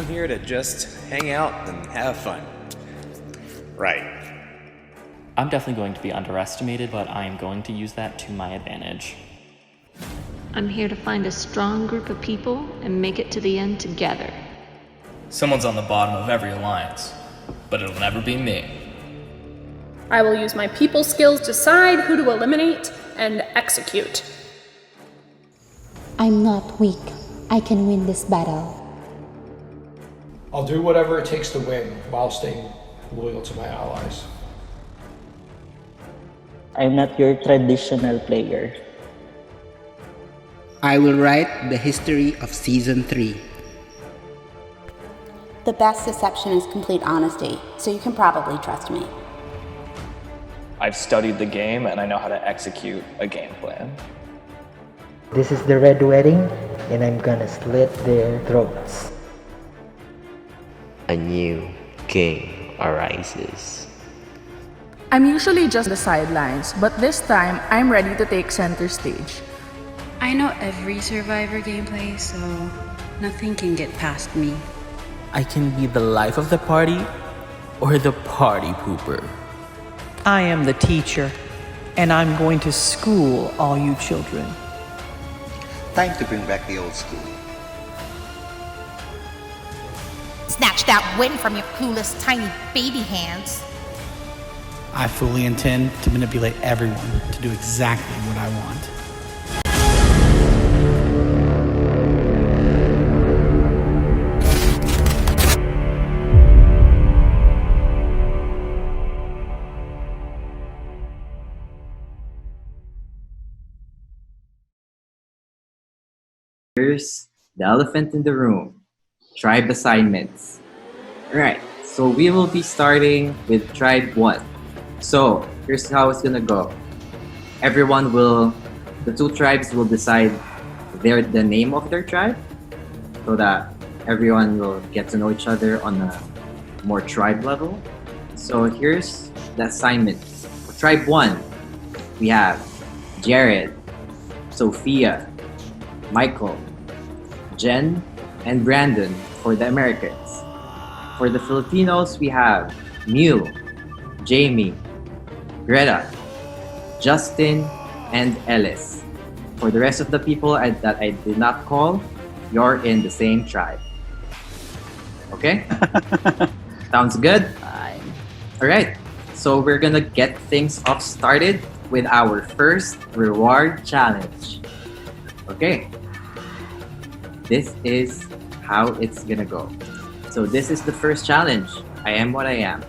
I'm here to just hang out and have fun. Right. I'm definitely going to be underestimated, but I am going to use that to my advantage. I'm here to find a strong group of people and make it to the end together. Someone's on the bottom of every alliance, but it'll never be me. I will use my people skills to decide who to eliminate and execute. I'm not weak. I can win this battle. I'll do whatever it takes to win while staying loyal to my allies. I'm not your traditional player. I will write the history of Season 3. The best deception is complete honesty, so you can probably trust me. I've studied the game and I know how to execute a game plan. This is the Red Wedding, and I'm gonna slit their throats. A new king arises. I'm usually just the sidelines, but this time I'm ready to take center stage. I know every Survivor gameplay, so nothing can get past me. I can be the life of the party or the party pooper. I am the teacher, and I'm going to school all you children. Time to bring back the old school. Snatch that win from your clueless tiny baby hands. I fully intend to manipulate everyone to do exactly what I want. Here's the elephant in the room, tribe assignments. Alright, so we will be starting with tribe 1. So, here's how it's gonna go. The two tribes will decide the name of their tribe, so that everyone will get to know each other on a more tribe level. So here's the assignment. For tribe 1, we have Jared, Sophia, Michael, Jen, and Brandon for the Americans. For the Filipinos, we have Mew, Jamie, Greta, Justin, and Ellis. For the rest of the people that I did not call, you're in the same tribe. Okay? Sounds good? Fine. Alright, so we're gonna get things off started with our first reward challenge. Okay. This is how it's gonna go. So this is the first challenge. I am what I am.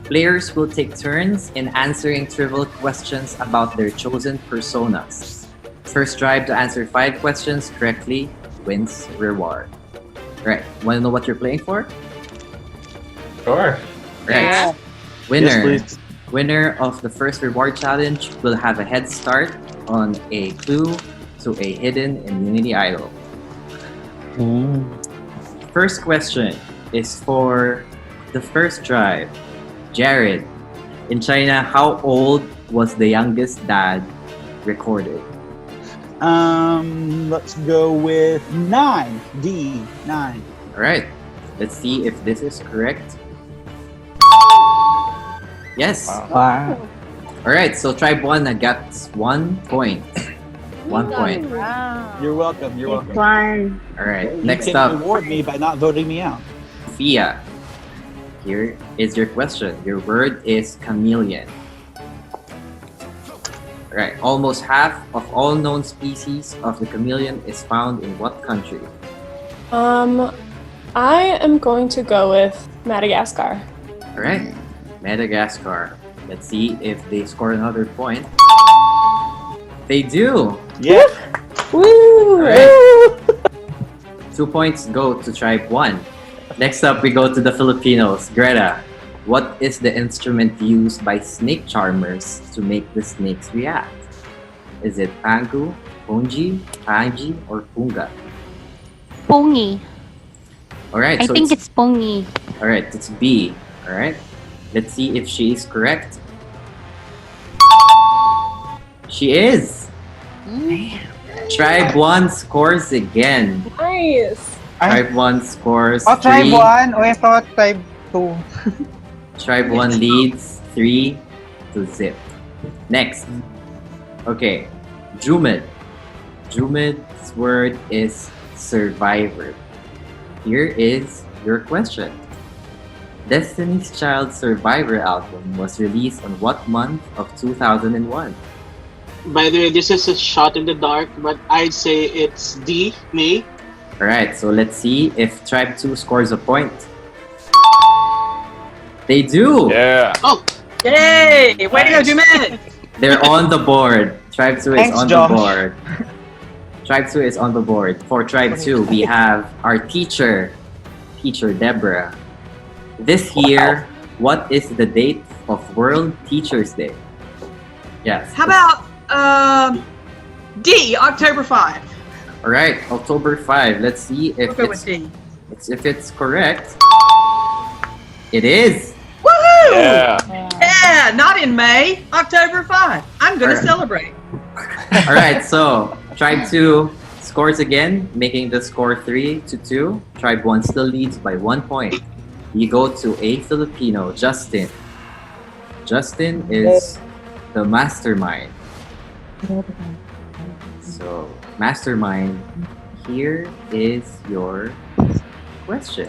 Players will take turns in answering trivial questions about their chosen personas. First tribe to answer 5 questions correctly wins reward. Right, wanna know what you're playing for? Sure. Right. Yeah. Winner. Yes, please. Winner of the first reward challenge will have a head start on a clue to a hidden immunity idol. First question is for the first tribe. Jared, in China, how old was the youngest dad recorded? Let's go with 9. D, 9. All right, let's see if this is correct. Yes. Wow. All right, so tribe 1 got 1 point. 1 point. You're welcome. You're welcome. Fun. All right, You next can up, reward me by not voting me out. Sophia. Here is your question. Your word is chameleon. All right, almost half of all known species of the chameleon is found in what country? I am going to go with Madagascar. All right, Madagascar. Let's see if they score another point. They do. Yeah. Woo! All right. 2 points go to tribe 1. Next up, we go to the Filipinos. Greta, what is the instrument used by snake charmers to make the snakes react? Is it pangu, punji, panji, or punga? Pongi. All right. I so think it's pongi. All right, it's B. All right. Let's see if she is correct. She is. Tribe 1 scores again. Nice. Tribe 1 scores Oh, 3. tribe 1. Oh, I thought tribe 2. Tribe 1 leads 3 to zip. Next. Okay. Jumid. Jumid's word is survivor. Here is your question. Destiny's Child Survivor album was released on what month of 2001? By the way, this is a shot in the dark, but I'd say it's D, May. Alright, so let's see if Tribe 2 scores a point. They do! Yeah. Oh! Yay! Way to go, Jumid! They're on the board. Tribe 2 is Thanks, on Josh. the board. Tribe 2 is on the board. For Tribe 2, we have our teacher, Teacher Deborah. This year, what is the date of World Teachers Day? Yes. How about D, October 5? Alright, October 5. Let's see if We'll go with D. if it's correct. It is. Woohoo! Yeah. Yeah, not in May, October 5. I'm going to Alright. celebrate. Alright, so Tribe 2 scores again, making the score 3-2. Tribe 1 still leads by 1 point. You go to a Filipino, Justin. Justin is the mastermind. So, mastermind, here is your question.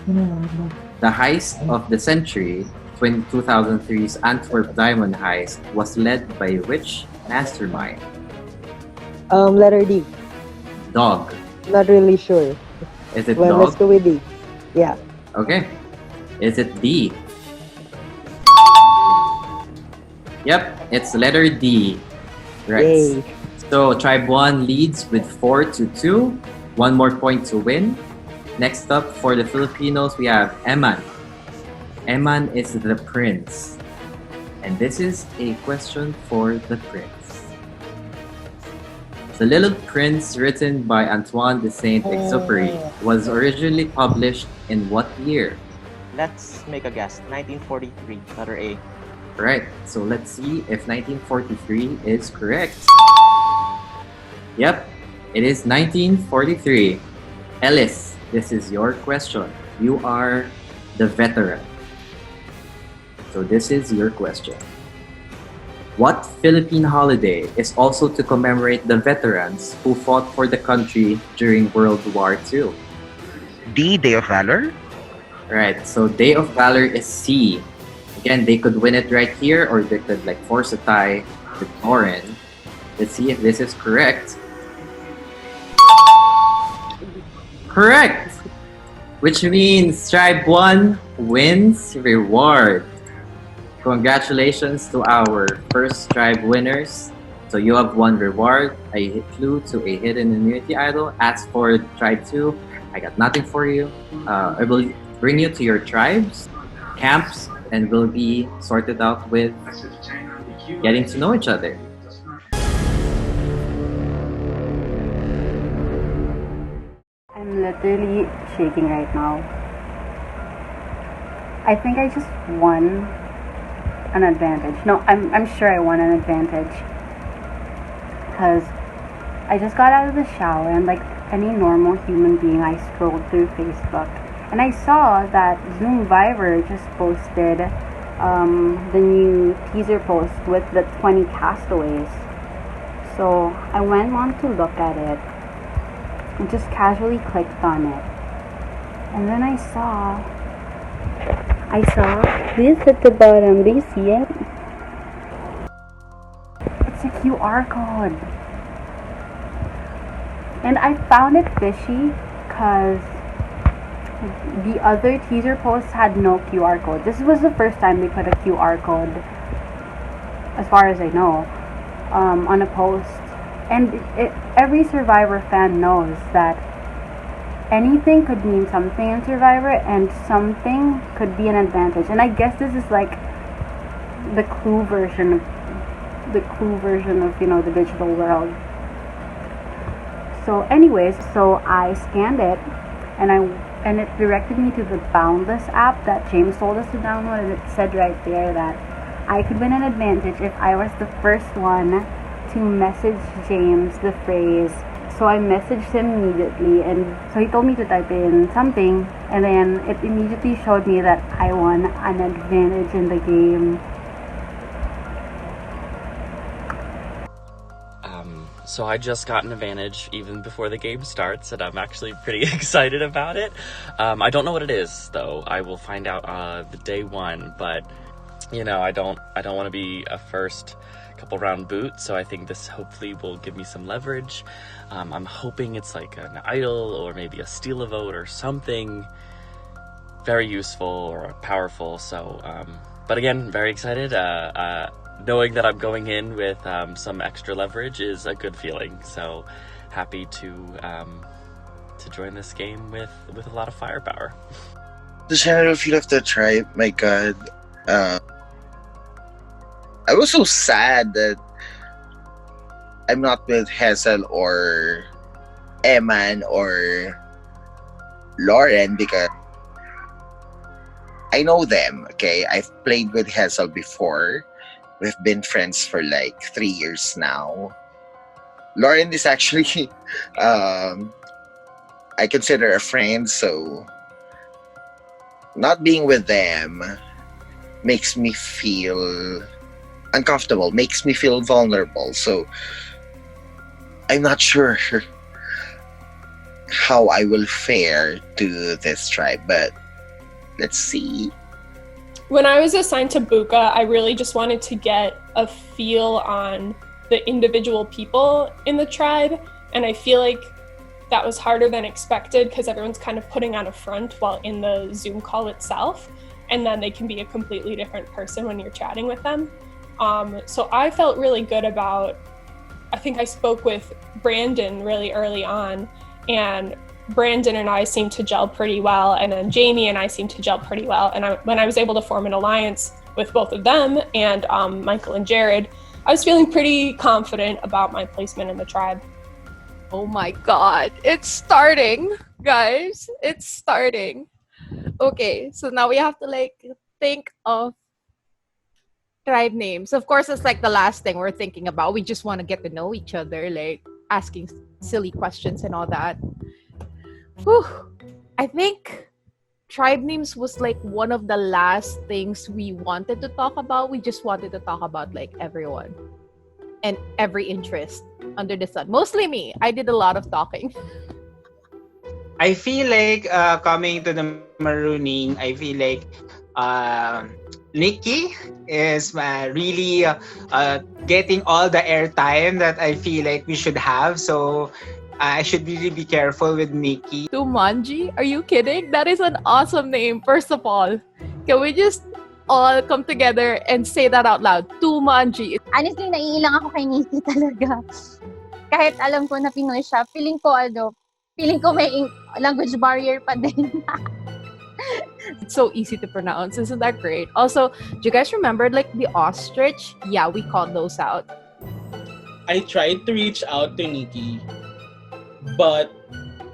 The heist of the century, 2003's Antwerp Diamond Heist, was led by which mastermind? Letter D. Dog. Not really sure. Is it Well, let's dog? go with D. Yeah. Okay. Is it D? Yep, it's letter D. Right. Yay. So Tribe 1 leads with 4-2. One more point to win. Next up for the Filipinos, we have Eman. Eman is the prince. And this is a question for the prince. The Little Prince, written by Antoine de Saint-Exupéry, was originally published in what year? Let's make a guess. 1943, letter A. Right, so let's see if 1943 is correct. Yep, it is 1943. Ellis, this is your question. You are the veteran. So this is your question. What Philippine holiday is also to commemorate the veterans who fought for the country during World War II? D, Day of Valor? Right, so Day of Valor is C. Again, they could win it right here, or they could like force a tie with Lauren. Let's see if this is correct. Correct! Which means Tribe 1 wins reward. Congratulations to our first tribe winners. So you have one reward, a clue to a hidden immunity idol. As for Tribe 2, I got nothing for you. I will bring you to your tribes, camps, and will be sorted out with getting to know each other. I'm literally shaking right now. I think I just won an advantage. No, I'm sure I won an advantage. Because I just got out of the shower and like any normal human being, I scrolled through Facebook. And I saw that Zoomvivor just posted the new teaser post with the 20 castaways. So I went on to look at it and just casually clicked on it. And then I saw this at the bottom. Do you see it? It's a QR code. And I found it fishy because the other teaser posts had no QR code. This was the first time they put a QR code, as far as I know, on a post. And every Survivor fan knows that anything could mean something in Survivor, and something could be an advantage. And I guess this is like the clue version of the digital world. So anyways, so I scanned it, and it directed me to the Boundless app that James told us to download, and it said right there that I could win an advantage if I was the first one to message James the phrase So I messaged him immediately, and so he told me to type in something, and then it immediately showed me that I won an advantage in the game. So I just got an advantage even before the game starts, and I'm actually pretty excited about it. I don't know what it is, though. I will find out the day one, but you know, I don't want to be a first couple round boot, so I think this hopefully will give me some leverage. I'm hoping it's like an idol or maybe a steal a vote or something very useful or powerful. So, but again, very excited. Knowing that I'm going in with some extra leverage is a good feeling. So happy to join this game with a lot of firepower. The general feel of the tribe, my god. I was so sad that I'm not with Hazel or Eman or Lauren because I know them, okay? I've played with Hazel before. We've been friends for like 3 years now. Lauren is actually, I consider a friend, so not being with them makes me feel uncomfortable, makes me feel vulnerable. So I'm not sure how I will fare to this tribe, but let's see. When I was assigned to Buka, I really just wanted to get a feel on the individual people in the tribe, and I feel like that was harder than expected because everyone's kind of putting on a front while in the Zoom call itself, and then they can be a completely different person when you're chatting with them. So I felt really good about, I think I spoke with Brandon really early on, and Brandon and I seemed to gel pretty well, and then Jamie and I seemed to gel pretty well. And when I was able to form an alliance with both of them and Michael and Jared, I was feeling pretty confident about my placement in the tribe. Oh my god, it's starting, guys. It's starting. Okay, so now we have to like think of tribe names. Of course, it's like the last thing we're thinking about. We just want to get to know each other, like asking silly questions and all that. Whew. I think tribe names was like one of the last things we wanted to talk about. We just wanted to talk about like everyone and every interest under the sun. Mostly me. I did a lot of talking. I feel like coming to the marooning, I feel like Nikki is really getting all the airtime that I feel like we should have. So I should really be careful with Nikki. Tumanji? Are you kidding? That is an awesome name, first of all. Can we just all come together and say that out loud? Tumanji. Honestly, naiilang ako kay Nikki talaga. Kahit alam ko na Pinoy siya, feeling ko may language barrier pa din. It's so easy to pronounce. Isn't that great? Also, do you guys remember like the ostrich? Yeah, we called those out. I tried to reach out to Nikki, but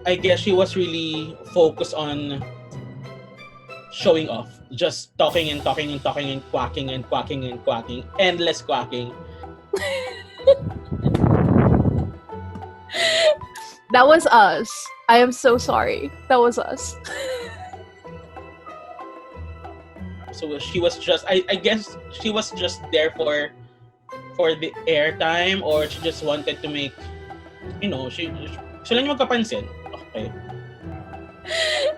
I guess she was really focused on showing off. Just talking and talking and talking and quacking and quacking and quacking. Endless quacking. That was us. I am so sorry. That was us. So she was just, I guess she was just there for the airtime, or she just wanted to make, you know, sila yung magpapansin. Okay.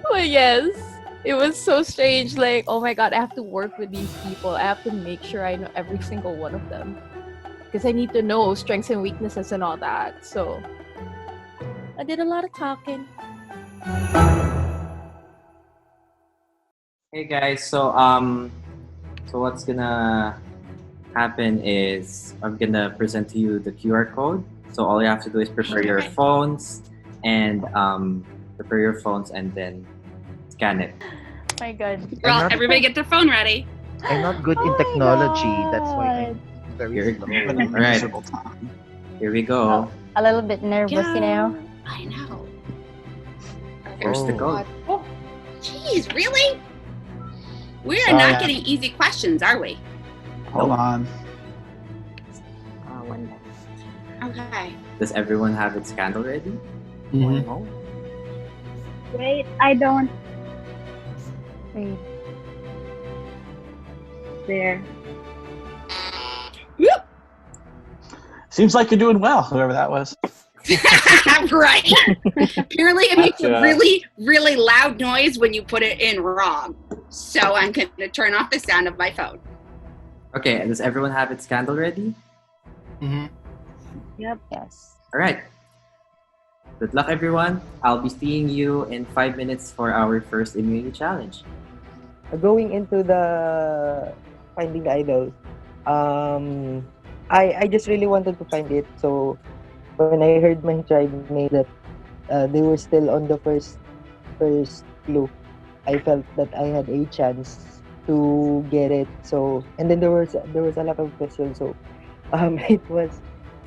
But yes, it was so strange. Like, oh my god, I have to work with these people. I have to make sure I know every single one of them. Because I need to know strengths and weaknesses and all that. So, I did a lot of talking. Hey guys, so what's gonna happen is I'm gonna present to you the QR code. So all you have to do is prepare your phones and then scan it. Oh my god. Well, everybody get their phone ready. I'm not good in technology. That's why I'm very slow. All right. Here we go. A little bit nervous, you know. I know. Here's the code. Oh, jeez, really? We are not getting easy questions, are we? Hold on. Are Okay. Does everyone have its candle ready? Mm-hmm. Wait, I don't. Wait. There. Seems like you're doing well, whoever that was. Right? Apparently it makes a Gotcha. really, really loud noise when you put it in wrong. So I'm going to turn off the sound of my phone. Okay, and does everyone have its candle ready? Mm-hmm. Yep. Yes. All right. Good luck, everyone. I'll be seeing you in 5 minutes for our first immunity challenge. Going into the finding the idol, I just really wanted to find it. So when I heard my tribe mate that they were still on the first clue, I felt that I had a chance to get it. So and then there was a lot of questions. So it was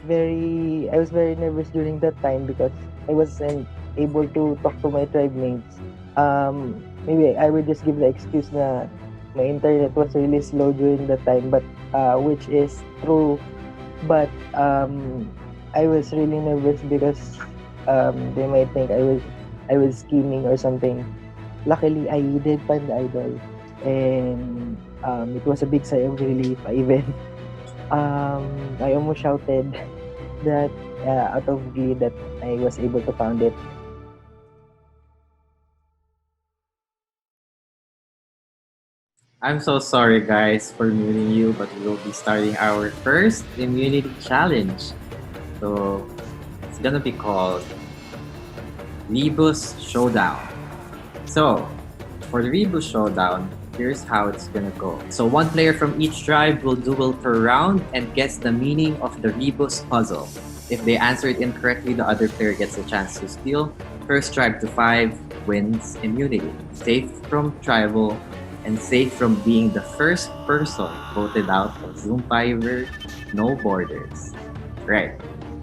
I was very nervous during that time because I wasn't able to talk to my tribe mates. Maybe I would just give the excuse na my internet was really slow during that time, but which is true. But I was really nervous because they might think I was scheming or something. Luckily, I did find the idol, and it was a big sigh of relief. I almost shouted that out of glee that I was able to find it. I'm so sorry, guys, for muting you, but we will be starting our first immunity challenge. So it's gonna be called Rebus Showdown. So for the Rebus Showdown, here's how it's gonna go. So one player from each tribe will duel per round and guess the meaning of the Rebus puzzle. If they answer it incorrectly, the other player gets a chance to steal. First tribe to 5 wins immunity. Safe from tribal and safe from being the first person voted out of Zoomvivor No Borders. Right.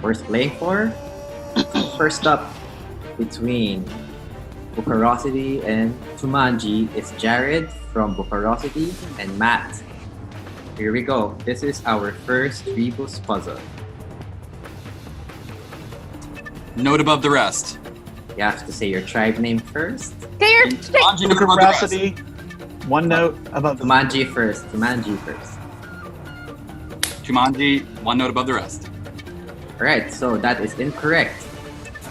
Worth playing for? First up between Bucharosity and Tumanji is Jared from Bucharosity and Matt. Here we go. This is our first Rebus puzzle. Note above the rest. You have to say your tribe name first. Bucharosity. One note above the Tumanji first. Tumanji first. Jumanji, one note above the rest. Alright, so that is incorrect.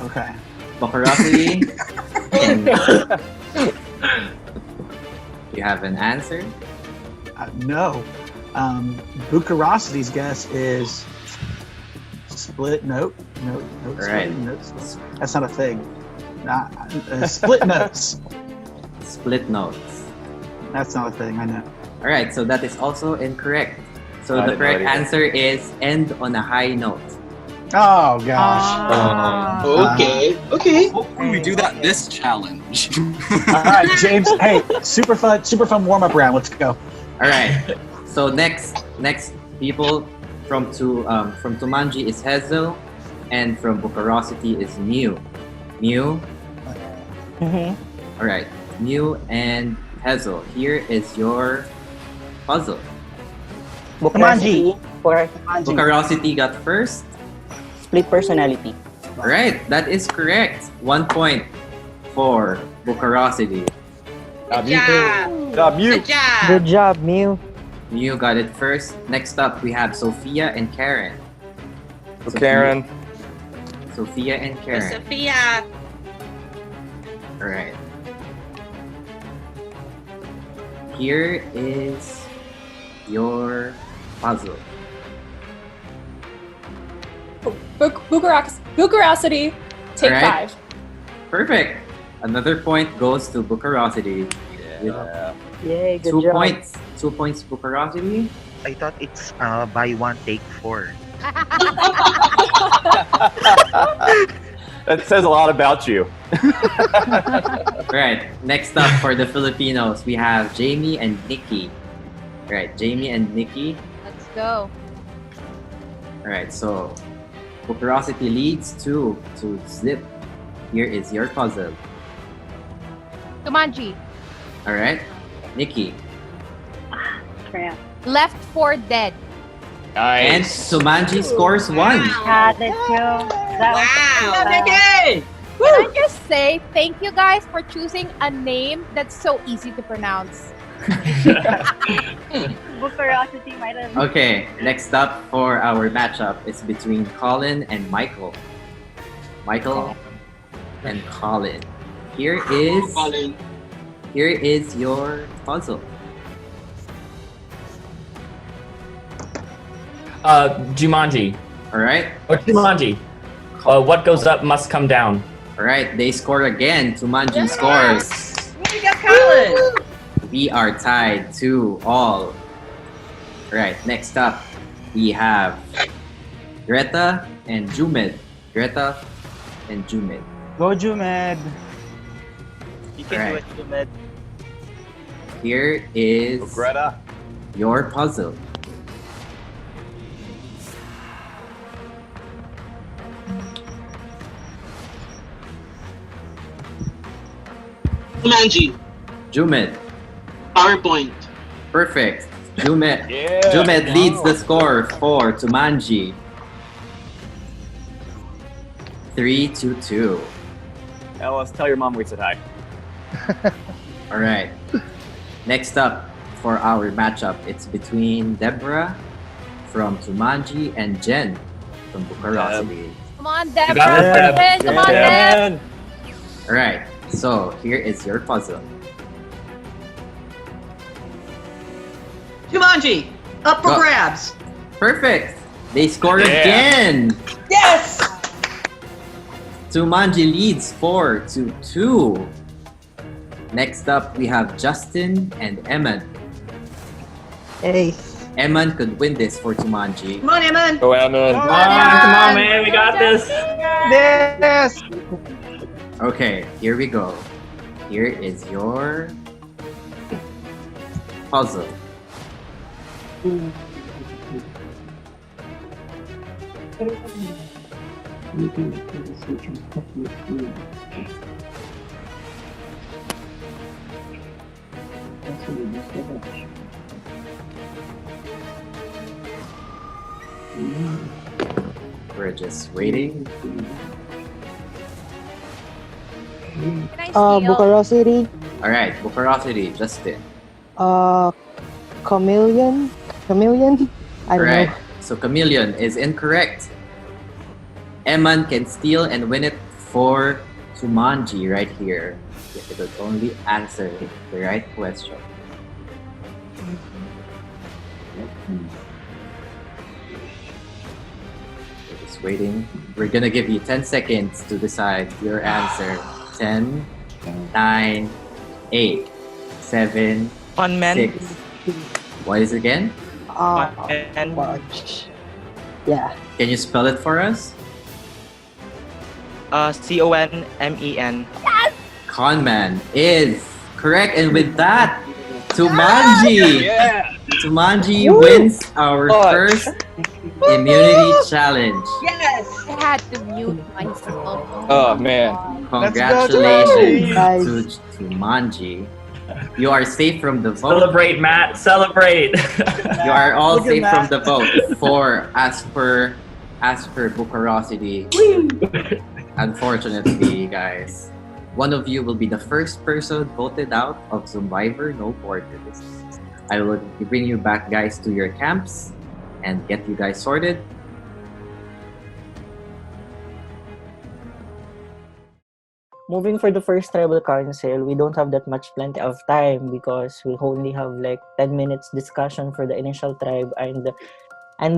Okay. Bucharosity. You have an answer? No. Bucharosity's guess is split note. Note Right. splitting notes. That's not a thing. Split notes. Split notes. That's not a thing, I know. Alright, so that is also incorrect. So I the didn't know correct either. answer is end on a high note. Oh gosh. Okay. Hopefully we do that this challenge. All right, James. Hey, super fun warm up round. Let's go. All right. So next people from Tumanji is Hazel, and from Bucharosity is Mew. Mew. All right, Mew and Hazel. Here is your puzzle. Tumanji. Bucharosity got first. Split personality. All right, that is correct. 1 point for Bucharosity. Good job. Good job. Good job, Mew. Mew got it first. Next up, we have Sophia and Karen. Karen. Sophia and Karen. Sophia. All right. Here is your puzzle. Bucharosity, take Alright. 5. Perfect. Another point goes to Bucharosity. Yay, good 2 job. points. 2 points Bucharosity. I thought it's buy one, take 4. That says a lot about you. Right. Next up for the Filipinos, we have Jamie and Nikki. Right, Jamie and Nikki. Let's go. Alright, so Bucharosity leads to Zip. Here is your puzzle. Tumanji. Alright, Nikki. Crap. Left 4 Dead. And Sumanji scores 1. Yeah, that's true. That Wow. Nikki! Can I just say thank you guys for choosing a name that's so easy to pronounce. Bucurosity might have. Okay, next up for our matchup is between Colin and Michael. Michael and Colin. Here is your puzzle. Jumanji. All right. Or Jumanji. What goes up must come down. All right, they score again. Jumanji scores. Way to go, Colin! We are tied 2-2. All right, next up we have Greta and Jumed. Greta and Jumed. Go, Jumed. You can Alright. do it, Jumed. Here is Greta. your puzzle. Jumanji. Jumed. PowerPoint. Perfect. Jumed. Yeah. Jumed leads the score for Tumanji. 3-2. Ellis, tell your mom we said hi. All right. Next up for our matchup, it's between Deborah from Tumanji and Jen from Bucharosity. Come on, You got Deborah. this, Deb. Come on, Deb. All right. So here is your puzzle. Jumanji, up for Go. grabs. Perfect. They scored Yeah. again. Yes! Tumanji leads 4-2. Next up, we have Justin and Eman. Hey. Eman could win this for Tumanji. Come on, Eman. Go, Eman. Come Come on, on, Eman. man. We got this. Yes! Okay, here we go. Here is your puzzle. We're just waiting. Can I steal? Bucharosity. All right, Bucharosity, Justin. Chameleon. Chameleon. I All don't right, know. so Chameleon is incorrect. Eman can steal and win it for Tumanji right here. If it would only answer the right question. We're just waiting. We're gonna give you 10 seconds to decide your answer. 10, 9, 8, 7, Fun man. 6. What is it again? And Yeah. Can you spell it for us? Conmen. Conman is correct, and with that, Tumanji! Yeah. Tumanji wins our first immunity challenge. Yes! I had to mute myself. Oh, man. Congratulations Guys. to Tumanji. You are safe from the vote. Celebrate, Matt. Celebrate. You are all Look at safe from that. the vote. For as per Bucharosity. Unfortunately, guys, one of you will be the first person voted out of Zoomvivor No Borders. I will bring you back, guys, to your camps and get you guys sorted. Moving for the first tribal council, we don't have that much plenty of time because we only have like 10 minutes discussion for the initial tribe, and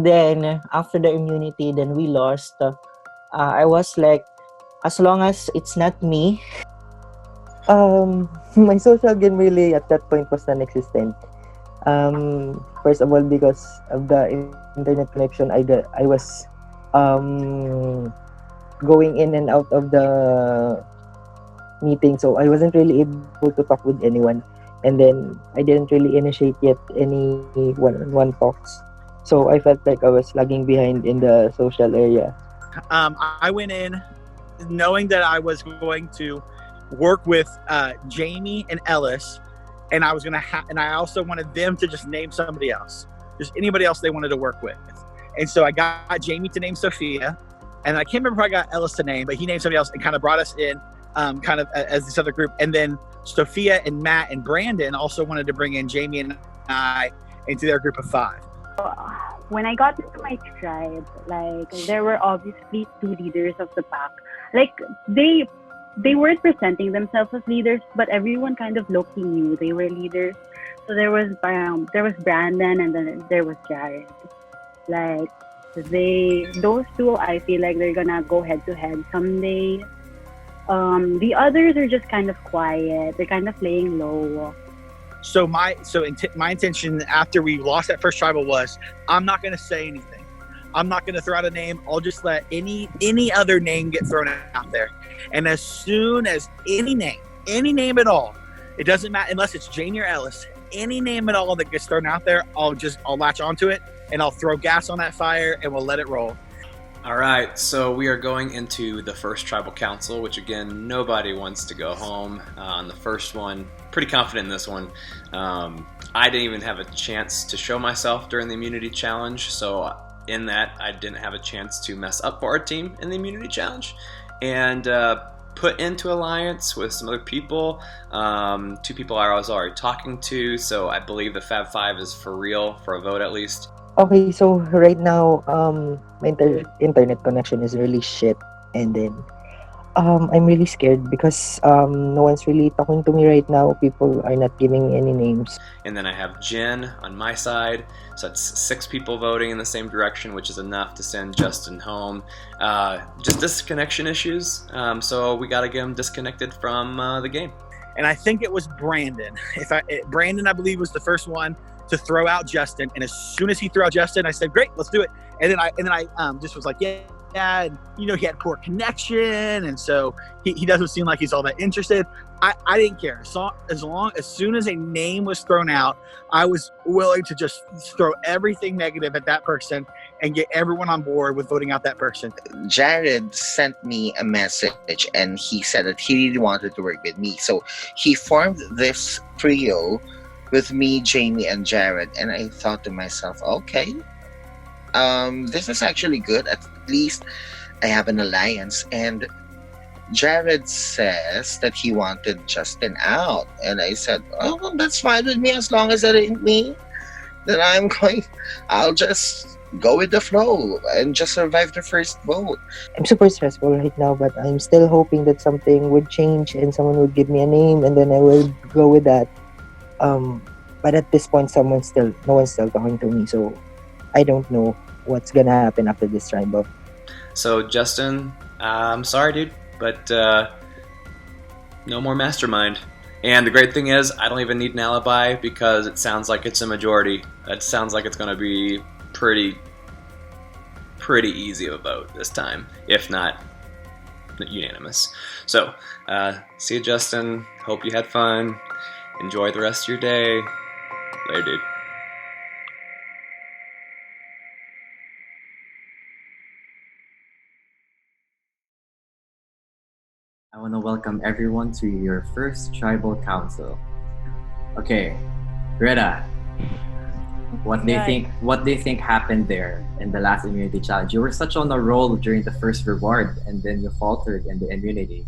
then after the immunity, then we lost. I was like, as long as it's not me. My social game really at that point was non-existent. First of all, because of the internet connection, I was going in and out of the meeting, so I wasn't really able to talk with anyone. And then I didn't really initiate yet any one-on-one talks. So I felt like I was lagging behind in the social area. I went in knowing that I was going to work with Jamie and Ellis, and I was gonna and I also wanted them to just name somebody else, just anybody else they wanted to work with. And so I got Jamie to name Sophia, and I can't remember who I got Ellis to name, but he named somebody else and kind of brought us in kind of as this other group. And then Sophia and Matt and Brandon also wanted to bring in Jamie and I into their group of 5. When I got into my tribe, like there were obviously 2 leaders of the pack. Like they weren't presenting themselves as leaders, but everyone kind of low-key knew they were leaders. So there was Brandon, and then there was Jared. Like those 2, I feel like they're gonna go head to head someday. The others are just kind of quiet. They're kind of playing low. So my intention after we lost that first tribal was, I'm not going to say anything. I'm not going to throw out a name. I'll just let any other name get thrown out there. And as soon as any name at all, it doesn't matter unless it's Jamie or Ellis, any name at all that gets thrown out there, I'll latch onto it and I'll throw gas on that fire and we'll let it roll. All right, so we are going into the first tribal council, which again, nobody wants to go home on the first one. Pretty confident in this one. I didn't even have a chance to show myself during the immunity challenge, so in that I didn't have a chance to mess up for our team in the immunity challenge, and put into alliance with some other people. 2 people I was already talking to, so I believe the Fab 5 is for real, for a vote at least. Okay, so right now, my internet connection is really shit, and then I'm really scared because no one's really talking to me right now. People are not giving me any names. And then I have Jen on my side, so that's 6 people voting in the same direction, which is enough to send Justin home. Just disconnection issues, so we gotta get him disconnected from the game. And I think it was Brandon. Brandon, I believe, was the first one to throw out Justin, and as soon as he threw out Justin, I said, "Great, let's do it." And then I just was like, "Yeah." And he had poor connection, and so he doesn't seem like he's all that interested. I didn't care. So as soon as a name was thrown out, I was willing to just throw everything negative at that person and get everyone on board with voting out that person. Jared sent me a message and he said that he really wanted to work with me. So he formed this trio with me, Jamie, and Jared. And I thought to myself, okay, this is actually good. At least I have an alliance. And Jared says that he wanted Justin out. And I said, oh, well, that's fine with me as long as it ain't me. Then I'll just go with the flow and just survive the first vote. I'm super stressful right now, but I'm still hoping that something would change and someone would give me a name and then I will go with that. But at this point, no one's still talking to me, so I don't know what's gonna happen after this tribe. So Justin, I'm sorry, dude, but no more mastermind. And the great thing is, I don't even need an alibi because it sounds like it's a majority. It sounds like it's gonna be pretty easy of a vote this time, if not unanimous. So, see you, Justin. Hope you had fun. Enjoy the rest of your day. Later, dude. I want to welcome everyone to your first tribal council. Okay, Greta, what do you think happened there in the last immunity challenge? You were such on a roll during the first reward, and then you faltered in the immunity.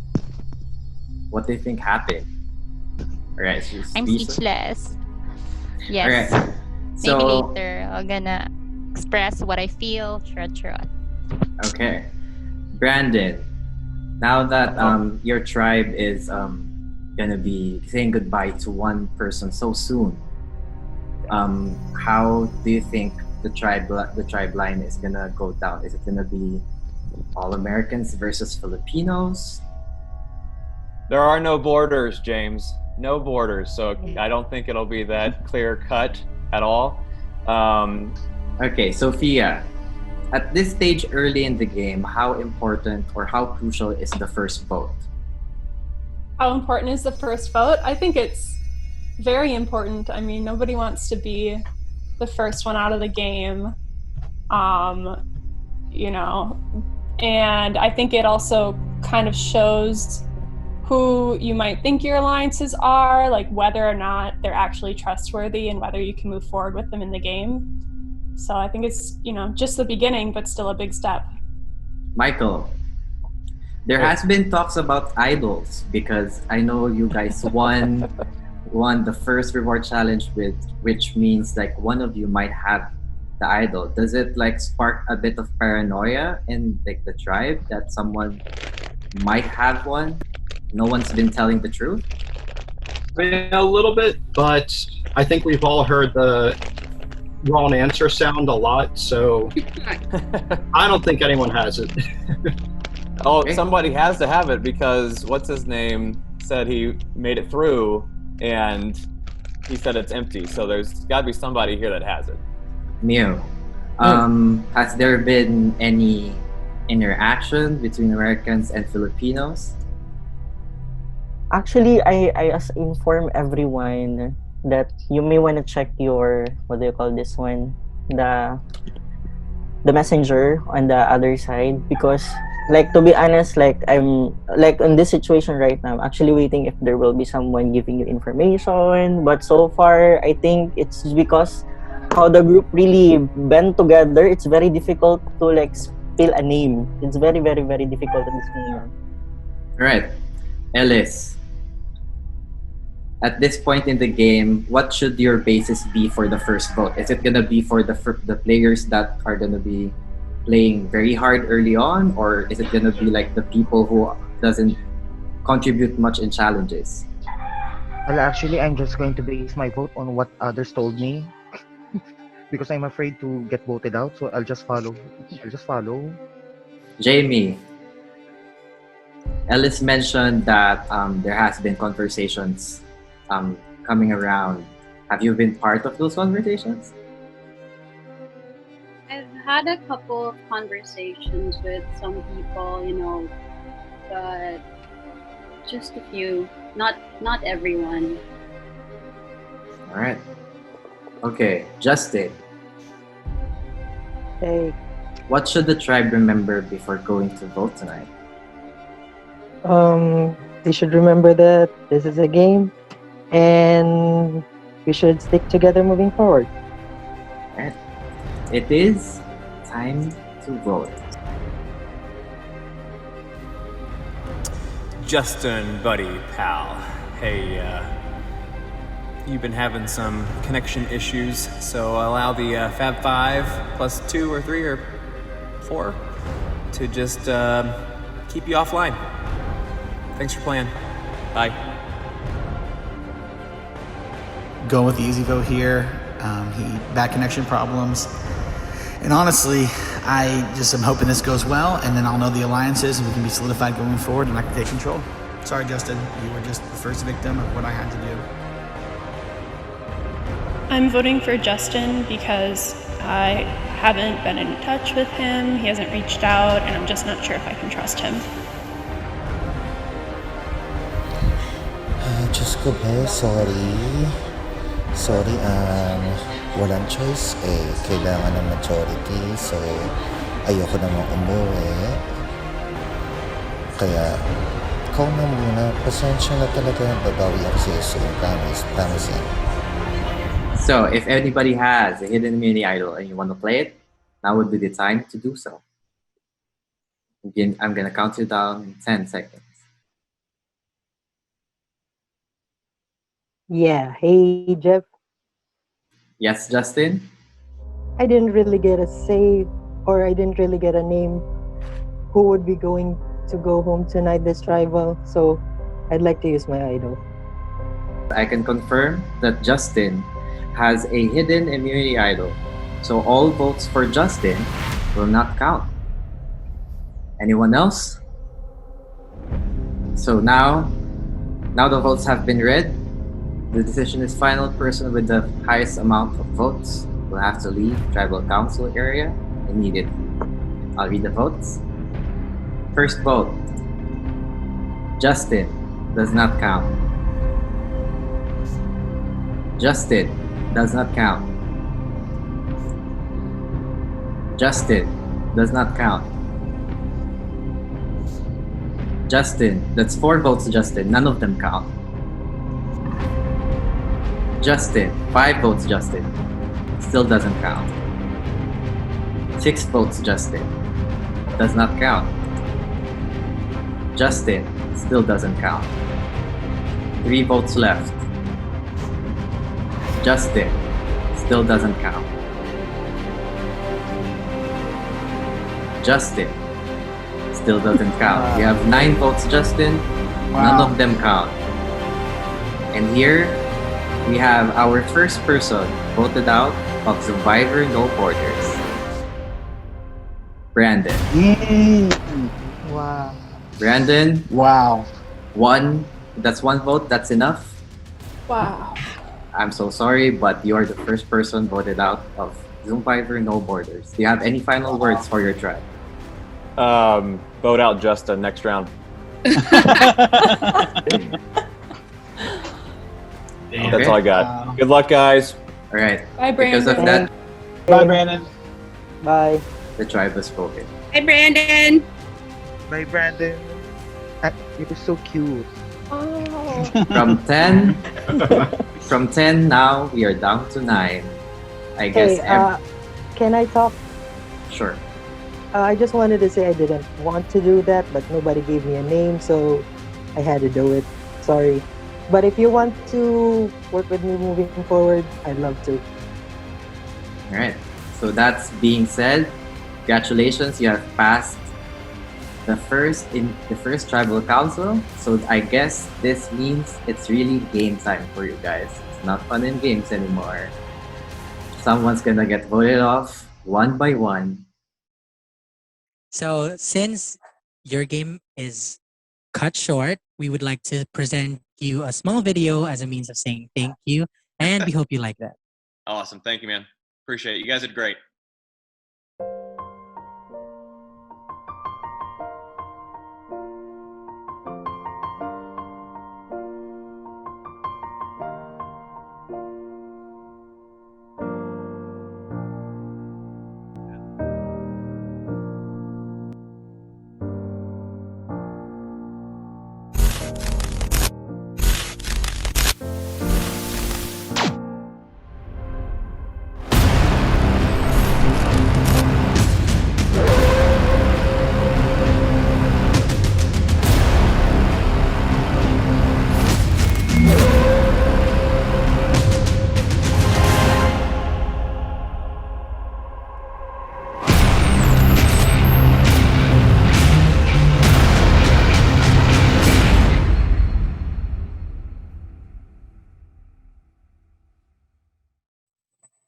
What do you think happened? All right, so I'm speechless. Yes. All right. Maybe later I'm gonna express what I feel. Sure. Okay, Brandon. Now that your tribe is gonna be saying goodbye to one person so soon, how do you think the tribe line is gonna go down? Is it gonna be all Americans versus Filipinos? There are no borders, James. No borders, so I don't think it'll be that clear cut at all. Okay, Sophia. At this stage early in the game, how important or how crucial is the first vote? How important is the first vote? I think it's very important. I mean, nobody wants to be the first one out of the game, and I think it also kind of shows who you might think your alliances are, like whether or not they're actually trustworthy and whether you can move forward with them in the game. So I think it's, just the beginning, but still a big step. Michael, there has been talks about idols because I know you guys won the first reward challenge, which means like one of you might have the idol. Does it like spark a bit of paranoia in like the tribe that someone might have one? No one's been telling the truth? I mean, a little bit, but I think we've all heard the wrong answer sound a lot, so I don't think anyone has it. Oh, somebody has to have it because what's his name said he made it through and he said it's empty. So there's got to be somebody here that has it. Mew, has there been any interaction between Americans and Filipinos? Actually, I inform everyone that you may want to check your, what do you call this one, the messenger on the other side, because like, to be honest, like I'm like in this situation right now, I'm actually waiting if there will be someone giving you information, but so far I think it's because how the group really band together, it's very difficult to like spill a name. It's very, very, very difficult at this moment. Right. Ellis, at this point in the game, what should your basis be for the first vote? Is it gonna be for the players that are gonna be playing very hard early on, or is it gonna be like the people who doesn't contribute much in challenges? Well, actually, I'm just going to base my vote on what others told me because I'm afraid to get voted out. So I'll just follow. Jamie, Ellis mentioned that there has been conversations coming around. Have you been part of those conversations? I've had a couple of conversations with some people, but just a few. Not everyone. All right. Okay, Justin. Hey. What should the tribe remember before going to vote tonight? They should remember that this is a game, and we should stick together moving forward. All right. It is time to vote. Justin, buddy, pal. Hey, you've been having some connection issues, so allow the Fab 5 plus 2 or 3 or 4 to just keep you offline. Thanks for playing. Bye. Going with the easy vote here. Bad connection problems. And honestly, I just am hoping this goes well, and then I'll know the alliances and we can be solidified going forward and I can take control. Sorry, Justin. You were just the first victim of what I had to do. I'm voting for Justin because I haven't been in touch with him, he hasn't reached out, and I'm just not sure if I can trust him. Diyos ko ba, sorry, walang choice kailangan ng majority, so ayoko namang umuwi, kaya ikaw na muna, pasensya na talaga, babawi ako sa iso, promise yan. So, if anybody has a hidden immunity idol and you want to play it, now would be the time to do so. Again, I'm gonna count you down in 10 seconds. Yeah. Hey, Jeff. Yes, Justin? I didn't really get a say, or I didn't really get a name who would be going to go home tonight this tribal, so I'd like to use my idol. I can confirm that Justin has a hidden immunity idol, so all votes for Justin will not count. Anyone else? So now the votes have been read. The decision is final. Person with the highest amount of votes will have to leave tribal council area immediately. I'll read the votes. First vote, Justin, does not count. Justin, does not count. Justin, does not count. Justin, that's 4 votes, Justin, none of them count. Justin, 5 votes, Justin, still doesn't count. 6 votes, Justin. Does not count. Justin still doesn't count. 3 votes left. Justin still doesn't count. Justin still doesn't count. We have 9 votes, Justin. None of them count. And here we have our first person voted out of Zoomvivor No Borders. Brandon. Wow. Brandon. Wow. That's 1 vote. That's enough. Wow. I'm so sorry, but you are the first person voted out of Zoomvivor No Borders. Do you have any final words for your tribe? Vote out Justin next round. That's all I got. Good luck, guys. All right. Bye, Because of Brandon. that, Bye, Brandon. Bye. the tribe has spoken. Hi, Brandon. Bye, Brandon. It was so cute. Oh. From 10, from 10 now we are down to 9. I guess. Hey, can I talk? Sure. I just wanted to say I didn't want to do that, but nobody gave me a name, so I had to do it. Sorry. But if you want to work with me moving forward, I'd love to. All right. So that's being said, congratulations, you have passed the first tribal council. So I guess this means it's really game time for you guys. It's not fun and games anymore. Someone's gonna get voted off one by one. So since your game is cut short, we would like to present you a small video as a means of saying thank you, and we hope you like that. Awesome. Thank you, man. Appreciate it. You guys did great.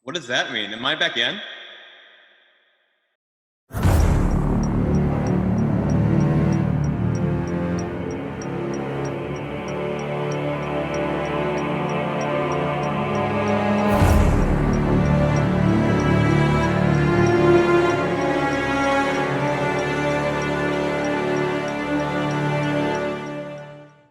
What does that mean? Am I back in?